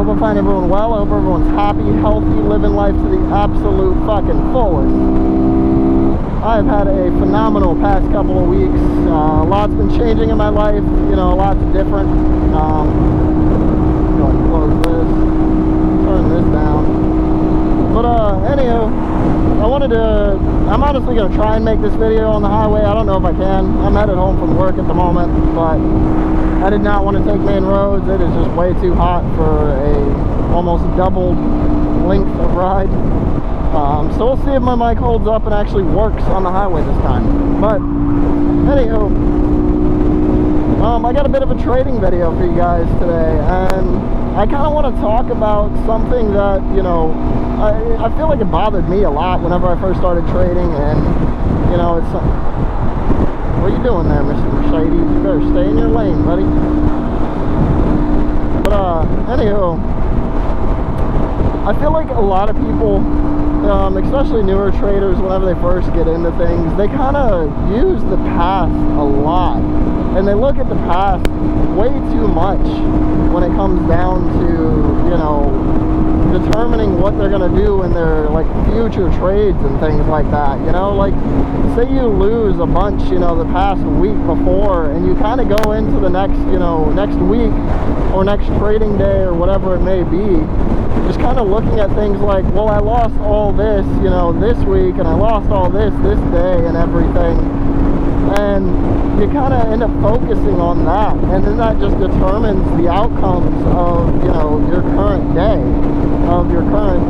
hope I find everyone well. I hope everyone's happy, healthy, living life to the absolute fucking fullest. I've had a phenomenal past couple of weeks. Lots been changing in my life, you know, lots different. Go ahead and close this, turn this down. But anywho, I'm honestly going to try and make this video on the highway. I don't know if I can. I'm headed home from work at the moment, but I did not want to take main roads. It is just way too hot for a almost doubled length of ride. So we'll see if my mic holds up and actually works on the highway this time. But anywho, I got a bit of a trading video for you guys today, and I kind of want to talk about something that, you know, I feel like it bothered me a lot whenever I first started trading. And you know, it's what are you doing there, Mr. Mercedes? You better stay in your lane, buddy. But anywho, I feel like a lot of people, especially newer traders, whenever they first get into things, they kind of use the past a lot, and they look at the past way too much when it comes down to, you know, determining what they're going to do in their, like, future trades and things like that. You know, like, say you lose a bunch, you know, the past week before, and you kind of go into the next, you know, next week or next trading day or whatever it may be, just kind of looking at things like, well, I lost all this, you know, this week, and I lost all this day and everything, and you kind of end up focusing on that, and then that just determines the outcomes of, you know, your current day, of your current,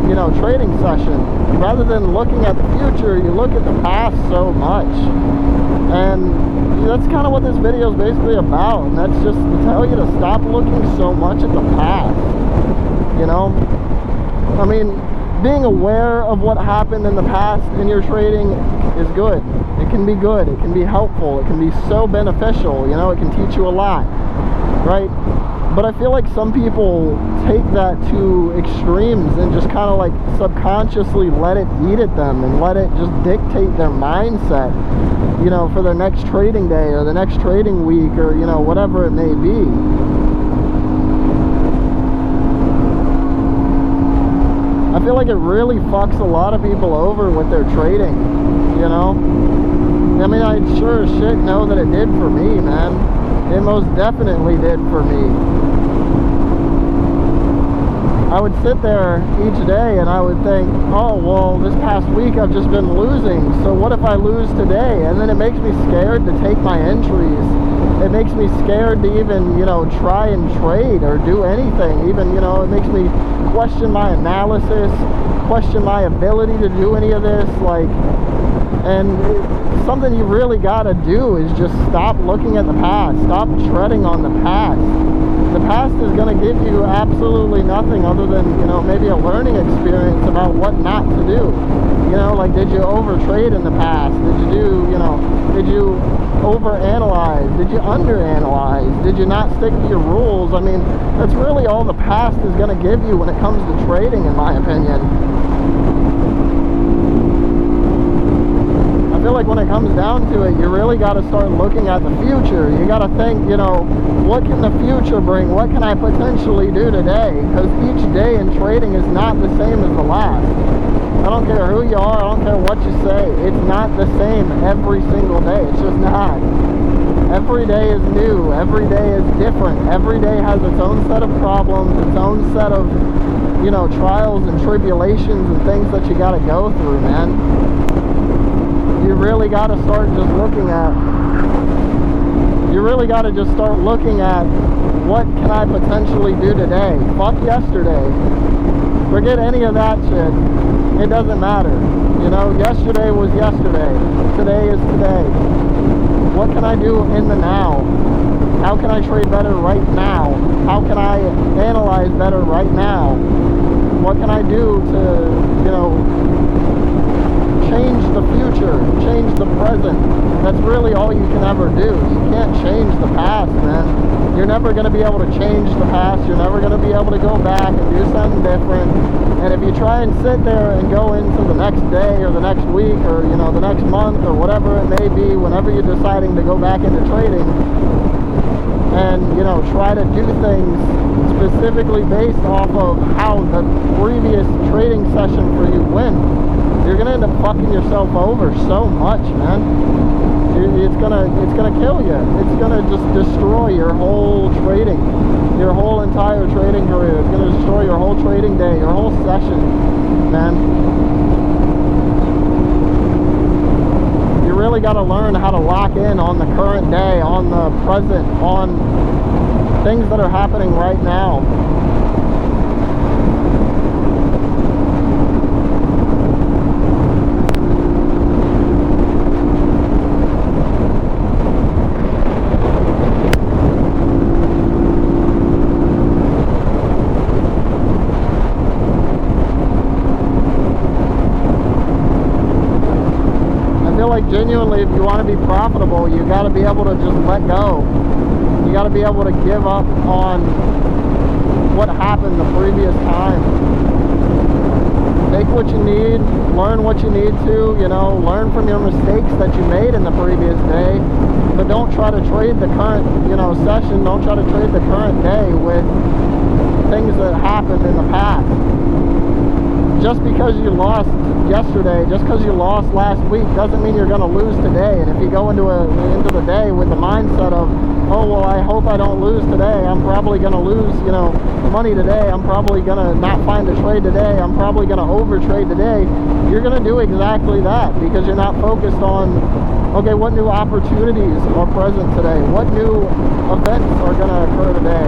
you know, trading session. Rather than looking at the future, you look at the past so much, and that's kind of what this video is basically about. And that's just to tell you to stop looking so much at the past. You know, I mean, being aware of what happened in the past in your trading is good. It can be good. It can be helpful. It can be so beneficial. You know, it can teach you a lot, right? But I feel like some people take that to extremes and just kind of like subconsciously let it eat at them and let it just dictate their mindset, you know, for their next trading day or the next trading week, or, you know, whatever it may be. I feel like it really fucks a lot of people over with their trading, you know? I mean, I sure as shit know that it did for me, man. It most definitely did for me. I would sit there each day and I would think, oh, well, this past week I've just been losing, so what if I lose today? And then it makes me scared to take my entries. It makes me scared to even, you know, try and trade or do anything. Even, you know, it makes me question my analysis, question my ability to do any of this, like, and something you really got to do is just stop looking at the past. Stop treading on the past. The past is going to give you absolutely nothing other than, you know, maybe a learning experience about what not to do. You know, like, did you overtrade in the past? Did you do, you know, did you overanalyze? Did you underanalyze? Did you not stick to your rules? I mean, that's really all the past is going to give you when it comes to trading, in my opinion. I feel like when it comes down to it, you really got to start looking at the future. You got to think, you know, what can the future bring? What can I potentially do today? Because each day in trading is not the same as the last. I don't care who you are. I don't care what you say. It's not the same every single day. It's just not. Every day is new. Every day is different. Every day has its own set of problems, its own set of, you know, trials and tribulations and things that you got to go through, man. You really got to start just looking at, what can I potentially do today? Fuck yesterday. Forget any of that shit. It doesn't matter. You know, yesterday was yesterday. Today is today. What can I do in the now? How can I trade better right now? How can I analyze better right now? What can I do to, you know, change the future, change the present? That's really all you can ever do. You can't change the past, man. You're never going to be able to change the past. You're never going to be able to go back and do something different. And if you try and sit there and go into the next day or the next week or, you know, the next month or whatever it may be, whenever you're deciding to go back into trading, and, you know, try to do things specifically based off of how the previous trading session for you went, you're gonna end up fucking yourself over so much, man. It's gonna kill you. It's gonna just destroy your whole trading, your whole entire trading career. It's gonna destroy your whole trading day, your whole session, man. You really got to learn how to lock in on the current day, on the present, on things that are happening right now. Genuinely, if you want to be profitable, you got to be able to just let go. You got to be able to give up on what happened the previous time. Take what you need, learn what you need to, you know, learn from your mistakes that you made in the previous day, but don't try to trade the current, you know, session. Don't try to trade the current day with things that happened in the past. Just because you lost yesterday, just because you lost last week, doesn't mean you're going to lose today. And if you go into the day with the mindset of, oh, well, I hope I don't lose today, I'm probably going to lose, you know, money today, I'm probably going to not find a trade today, I'm probably going to overtrade today, you're going to do exactly that, because you're not focused on, okay, what new opportunities are present today, what new events are going to occur today.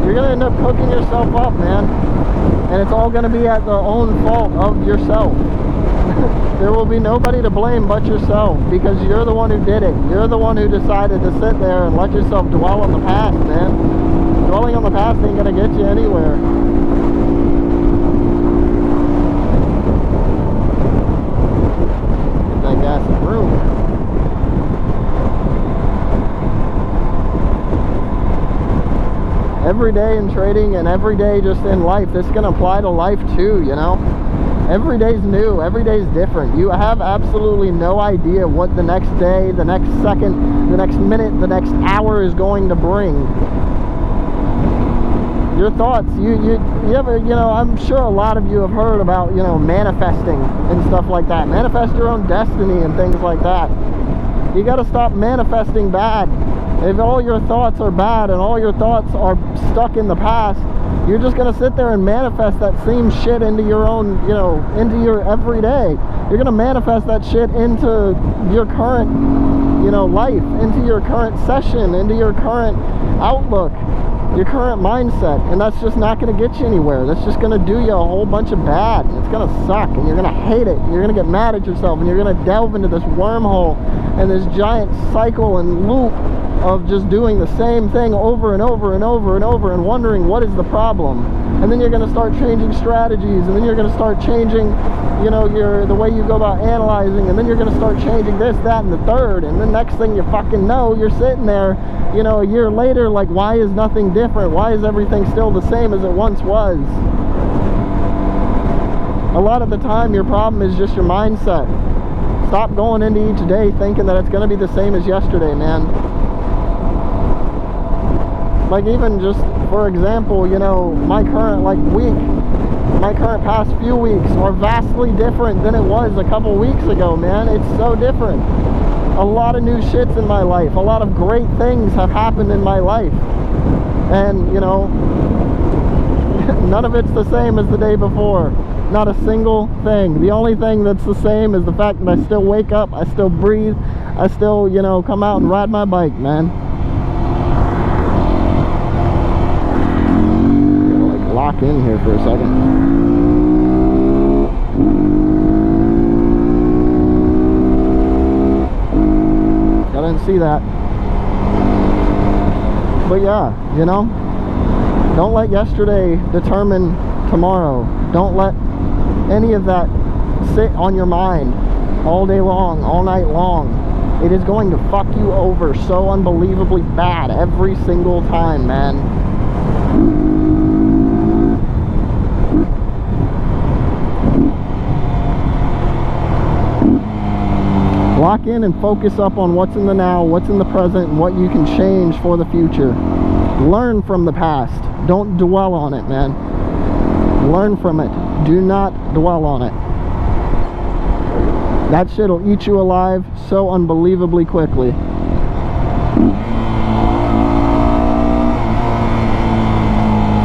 You're going to end up cooking yourself up, man. And it's all going to be at the own fault of yourself. There will be nobody to blame but yourself, because you're the one who did it. You're the one who decided to sit there and let yourself dwell on the past, man. Dwelling on the past ain't going to get you anywhere. Get that gas in room. Every day in trading and every day just in life, this can apply to life too, you know. Every day's new, every day's different. You have absolutely no idea what the next day, the next second, the next minute, the next hour is going to bring. Your thoughts, you ever, you know, I'm sure a lot of you have heard about, you know, manifesting and stuff like that. Manifest your own destiny and things like that. You got to stop manifesting bad. If all your thoughts are bad and all your thoughts are stuck in the past, you're just going to sit there and manifest that same shit into your own, you know, into your everyday. You're going to manifest that shit into your current, you know, life, into your current session, into your current outlook, your current mindset. And that's just not going to get you anywhere. That's just going to do you a whole bunch of bad. And it's going to suck, and you're going to hate it. And you're going to get mad at yourself, and you're going to delve into this wormhole and this giant cycle and loop of just doing the same thing over and over and over and over and wondering what is the problem. And then you're going to start changing strategies, and then you're going to start changing, you know, the way you go about analyzing, and then you're going to start changing this, that, and the third, and the next thing you fucking know, you're sitting there, you know, a year later, like, why is nothing different? Why is everything still the same as it once was? A lot of the time, your problem is just your mindset. Stop going into each day thinking that it's going to be the same as yesterday, man. Like, even just for example, you know, my current my current past few weeks are vastly different than it was a couple weeks ago, man. It's so different. A lot of new shits in my life. A lot of great things have happened in my life. And, you know, none of it's the same as the day before. Not a single thing. The only thing that's the same is the fact that I still wake up, I still breathe, I still, you know, come out and ride my bike, man. Lock in here for a second. I didn't see that. But yeah, you know, don't let yesterday determine tomorrow. Don't let any of that sit on your mind all day long, all night long. It is going to fuck you over so unbelievably bad every single time, man. lock in and focus up on what's in the now, what's in the present, and what you can change for the future. Learn from the past. Don't dwell on it, man. Learn from it. Do not dwell on it. That shit will eat you alive so unbelievably quickly.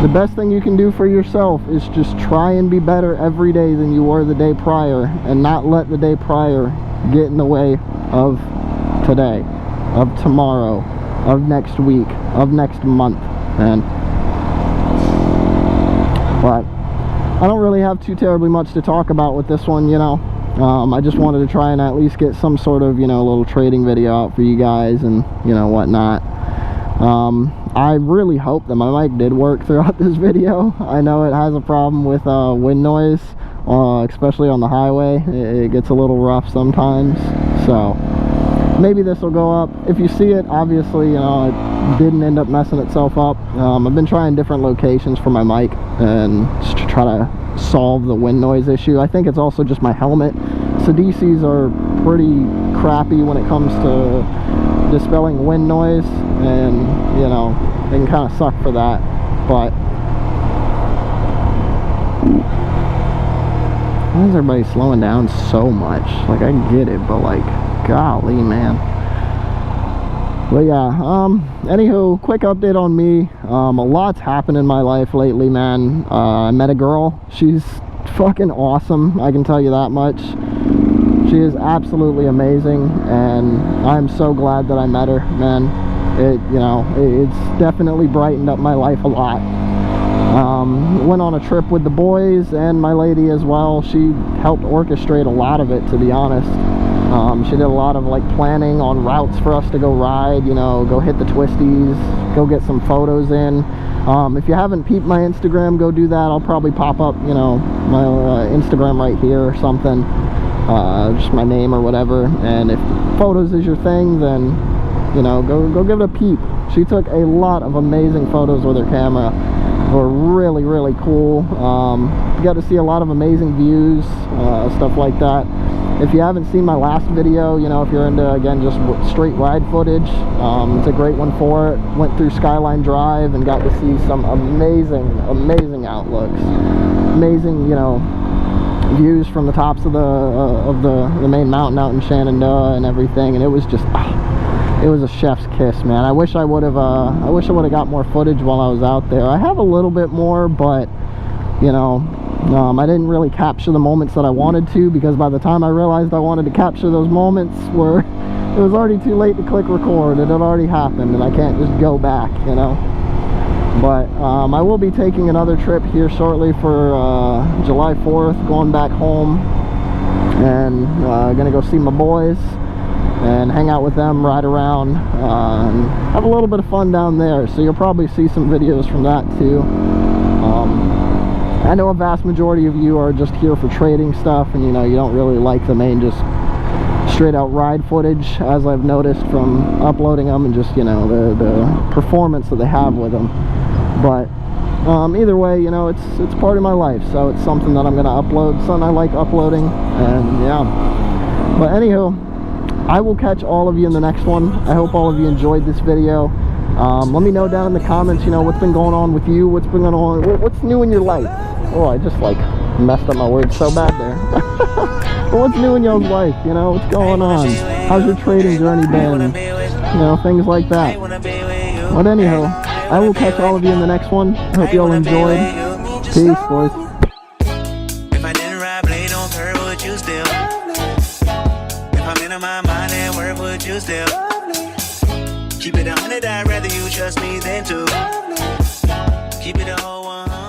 The best thing you can do for yourself is just try and be better every day than you were the day prior, and not let the day prior get in the way of today, of tomorrow, of next week, of next month, man. But I don't really have too terribly much to talk about with this one, you know. I just wanted to try and at least get some sort of, you know, little trading video out for you guys and, you know, whatnot. I really hope that my mic did work throughout this video. I know it has a problem with wind noise, especially on the highway. It gets a little rough sometimes, so maybe this will go up. If you see it, obviously, you know, it didn't end up messing itself up. I've been trying different locations for my mic and just to try to solve the wind noise issue. I think it's also just my helmet. So DCs are pretty crappy when it comes to dispelling wind noise, and you know, they can kind of suck for that. But why is everybody slowing down so much? Like, I get it, but like, golly, man. But yeah, anywho, quick update on me. A lot's happened in my life lately, man. I met a girl. She's fucking awesome, I can tell you that much. She is absolutely amazing, and I'm so glad that I met her, man. You know, it's definitely brightened up my life a lot. Went on a trip with the boys and my lady as well. She helped orchestrate a lot of it, to be honest. She did a lot of like planning on routes for us to go ride, you know, go hit the twisties, go get some photos in. If you haven't peeped my Instagram, go do that. I'll probably pop up, you know, my Instagram right here or something. Just my name or whatever. And if photos is your thing, then, you know, go give it a peep. She took a lot of amazing photos with her camera. They were really, really cool. You got to see a lot of amazing views, stuff like that. If you haven't seen my last video, you know, if you're into, again, just straight ride footage, it's a great one for it. Went through Skyline Drive and got to see some amazing outlooks. Amazing, you know, views from the tops of the main mountain out in Shenandoah and everything. And it was just, it was a chef's kiss, man. I wish I would have got more footage while I was out there. I have a little bit more, but, you know, I didn't really capture the moments that I wanted to, because by the time I realized I wanted to capture those moments, it was already too late to click record. It had already happened, and I can't just go back, you know. But I will be taking another trip here shortly for July 4th, going back home, and gonna go see my boys and hang out with them, ride around, and have a little bit of fun down there. So you'll probably see some videos from that too. I know a vast majority of you are just here for trading stuff, and you know, you don't really like the main just straight out ride footage, as I've noticed from uploading them, and just, you know, the performance that they have with them. But either way, you know, it's part of my life, so it's something that I'm gonna upload, something I like uploading, and yeah. But anywho, I will catch all of you in the next one. I hope all of you enjoyed this video. Let me know down in the comments, you know, what's been going on with you, what's been going on, what's new in your life. Oh, I just like messed up my words so bad there. What's new in your life, you know, what's going on? How's your trading journey been? You know, things like that. But anyhow, I will catch all of you in the next one. I hope you all enjoyed. Peace, boys. If I didn't ride blade on curve, would you still? If I'm in my mind and work, would you still? Keep it 100, I'd rather you trust me than to keep it a whole 100.